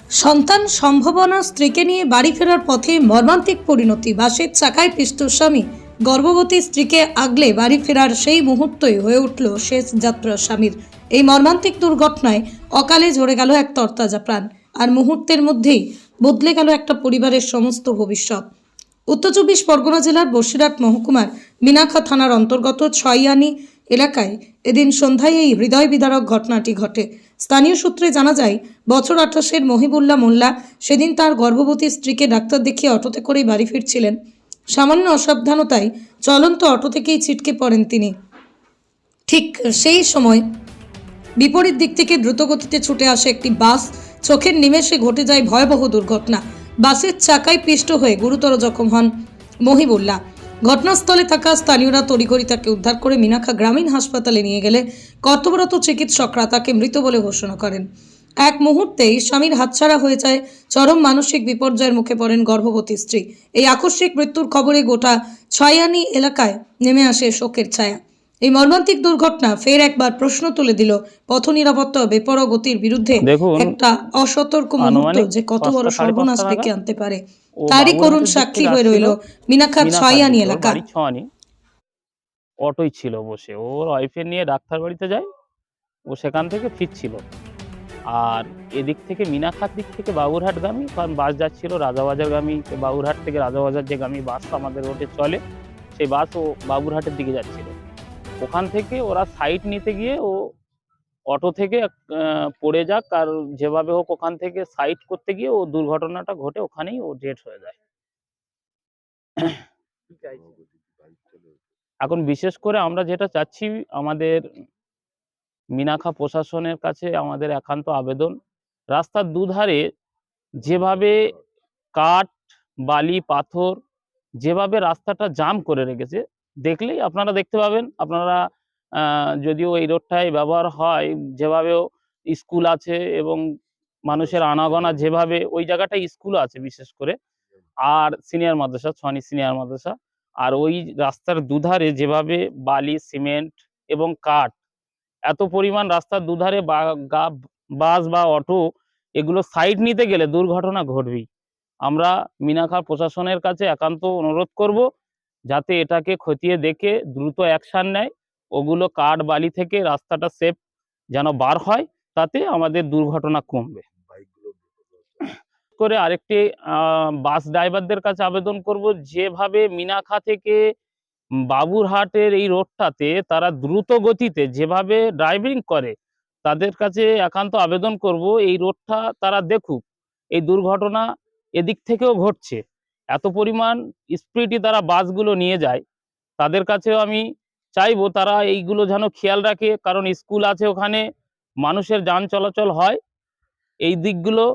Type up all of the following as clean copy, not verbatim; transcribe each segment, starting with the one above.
সন্তান সম্ভাবনা স্ত্রীকে নিয়ে বাড়ি ফেরার পথে মর্মান্তিক পরিণতি। বাসের চাকায় পিষ্ট স্বামী গর্ভবতী স্ত্রীকে আগলে বাড়ি ফেরার সেই মুহূর্তই হয়ে উঠল শেষ যাত্রা স্বামীর। এই মর্মান্তিক দুর্ঘটনায় অকালে ঝরে গেল এক তরতাজা প্রাণ, আর মুহূর্তের মধ্যেই বদলে গেল একটা পরিবারের সমস্ত ভবিষ্যৎ। উত্তর চব্বিশ পরগনা জেলার বসিরহাট মহকুমার মিনাখা থানার অন্তর্গত ছয়য়ানি এলাকায় এদিন সন্ধ্যায় এই হৃদয় বিদারক ঘটনাটি ঘটে। স্থানীয় সূত্রে জানা যায়, বছর 28-এর মহিবুল্লাহ মোল্লা সেদিন তার গর্ভবতী স্ত্রীকে ডাক্তার দেখিয়ে অটোতে করেই বাড়ি ফিরছিলেন। সামান্য অসাবধানতায় চলন্ত অটো থেকেই ছিটকে পড়েন তিনি। ঠিক সেই সময় বিপরীত দিক থেকে দ্রুতগতিতে ছুটে আসে একটি বাস। চোখের নিমেষে ঘটে যায় ভয়াবহ দুর্ঘটনা। বাসের চাকায় পিষ্ট হয়ে গুরুতর জখম হন মহিবুল্লাহ। ঘটনাস্থলে থাকা স্থানীয়রা তড়িঘড়ি তাকে উদ্ধার করে মিনাখা গ্রামীণ হাসপাতালে নিয়ে গেলে কর্তব্যরত চিকিৎসকরা তাকে মৃত বলে ঘোষণা করেন। এক মুহূর্তেই স্বামীর হাতছাড়া হয়ে যায়, চরম মানসিক বিপর্যয়ের মুখে পড়েন গর্ভবতী স্ত্রী। এই আকস্মিক মৃত্যুর খবরে গোটা ছয়য়ানি এলাকায় নেমে আসে শোকের ছায়া। এই মর্মান্তিক দুর্ঘটনা ফের একবার প্রশ্ন তুলে দিল পথ নিরাপত্তা ও বেপরোয়া গতির বিরুদ্ধে একটা অসতর্ক মুহূর্ত যে কত বড় সর্বনাশ ডেকে আনতে পারে, তারই করুণ সাক্ষী হয়ে রইল মিনাখার ছয়য়ানি এলাকা। অটোই ছিল বসে, ওর ওয়াইফের নিয়ে ডাক্তার বাড়িতে যায়, ও সেখান থেকে ফিরছিল। আর এদিক থেকে মিনাখার দিক থেকে বাবুরহাটগামী, কারণ বাস যাচ্ছিল রাজাবাজারগামী, বাবুরহাট থেকে রাজাবাজার যে গামী বাস আমাদের রোডে চলে, সেই বাস ও বাবুরহাটের দিকে যাচ্ছিল। ওখান থেকে ওরা সাইড নিতে গিয়ে ও অটো থেকে পড়ে যাক, আর যেভাবে হোক ওখান থেকে সাইড করতে গিয়ে ও দুর্ঘটনাটা ঘটে, ওখানেই ও ডেড হয়ে যায়। এখন বিশেষ করে আমরা যেটা চাচ্ছি, আমাদের মিনাখা প্রশাসনের কাছে আমাদের একান্ত আবেদন, রাস্তার দুধারে যেভাবে কাঠ, বালি, পাথর যেভাবে রাস্তাটা জাম করে রেখেছে, দেখলেই আপনারা দেখতে পাবেন। আপনারা যদিও এই রোডটায় ব্যবহার হয়, যেভাবেও স্কুল আছে এবং মানুষের আনাগোনা, যেভাবে ওই জায়গাটায় স্কুল আছে বিশেষ করে, আর সিনিয়র মাদ্রাসা, ছয়য়ানি সিনিয়র মাদ্রাসা, আর ওই রাস্তার দুধারে যেভাবে বালি, সিমেন্ট এবং কাঠ, এত পরিমাণ রাস্তার দুধারে বাস বা অটো, এগুলো সাইড নিতে গেলে দুর্ঘটনা ঘটবেই। আমরা মিনাখা প্রশাসনের কাছে একান্ত অনুরোধ করব, যাতে এটাকে খতিয়ে দেখে দ্রুত অ্যাকশন নেয়, ওগুলো কাঠ বালি থেকে রাস্তাটা সেফ যেন বার হয়, তাতে আমাদের দুর্ঘটনা কমবে। করে আরেকটি বাস ড্রাইভারদের কাছে আবেদন করব, যেভাবে মিনাখা থেকে বাবুরহাটের এই রোডটাতে তারা দ্রুত গতিতে যেভাবে ড্রাইভিং করে, তাদের কাছে একান্ত আবেদন করব, এই রোডটা তারা দেখুক। এই দুর্ঘটনা এদিক থেকেও ঘটছে, এত পরিমাণ স্পিডে তারা বাসগুলো নিয়ে যায়। তাদের কাছেও আমি চাইবো তারা এইগুলো যেন খেয়াল রাখে, কারণ স্কুল আছে ওখানে, মানুষের যান চলাচল হয়। এই দিকগুলো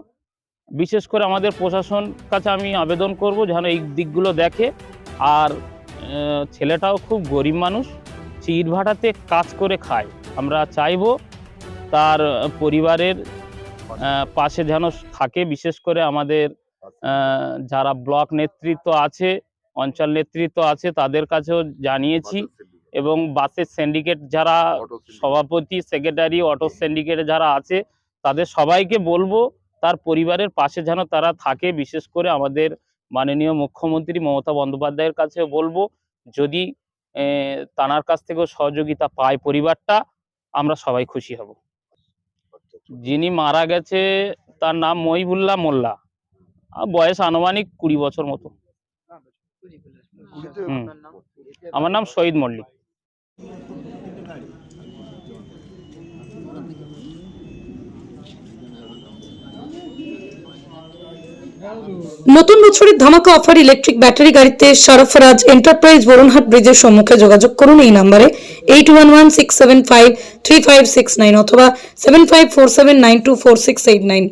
বিশেষ করে আমাদের প্রশাসন কাছে আমি আবেদন করব যেন এই দিকগুলো দেখে। আর ছেলেটাও খুব গরিব মানুষ, ইট ভাটাতে কাজ করে খায়। আমরা চাইবো তার পরিবারের পাশে যেন থাকে। বিশেষ করে আমাদের যারা ব্লক নেতৃত্ব আছে, অঞ্চল নেতৃত্ব আছে, তাদের কাছেও জানিয়েছি, এবং বাসের সিন্ডিকেট যারা সভাপতি, সেক্রেটারি, অটো সিন্ডিকেটে যারা আছে, তাদের সবাইকে বলবো তার পরিবারের পাশে যেন তারা থাকে। বিশেষ করে আমাদের মাননীয় মুখ্যমন্ত্রী মমতা বন্দ্যোপাধ্যায়ের কাছেও বলবো, যদি তানার কাছ থেকেও সহযোগিতা পায় পরিবারটা, আমরা সবাই খুশি হব। যিনি মারা গেছে তার নাম মহিবুল্লাহ মোল্লা, বয়স আনুমানিক 20 বছর মতো। আমার নাম শহীদ মল্লিক। নতুন বছরের ধামাকা অফার ইলেকট্রিক ব্যাটারি গাড়িতে সরফরাজ এন্টারপ্রাইজ বরুণহাট ব্রিজের সম্মুখে যোগাযোগ করুন এই নম্বরে 8116753569 অথবা 7547924689।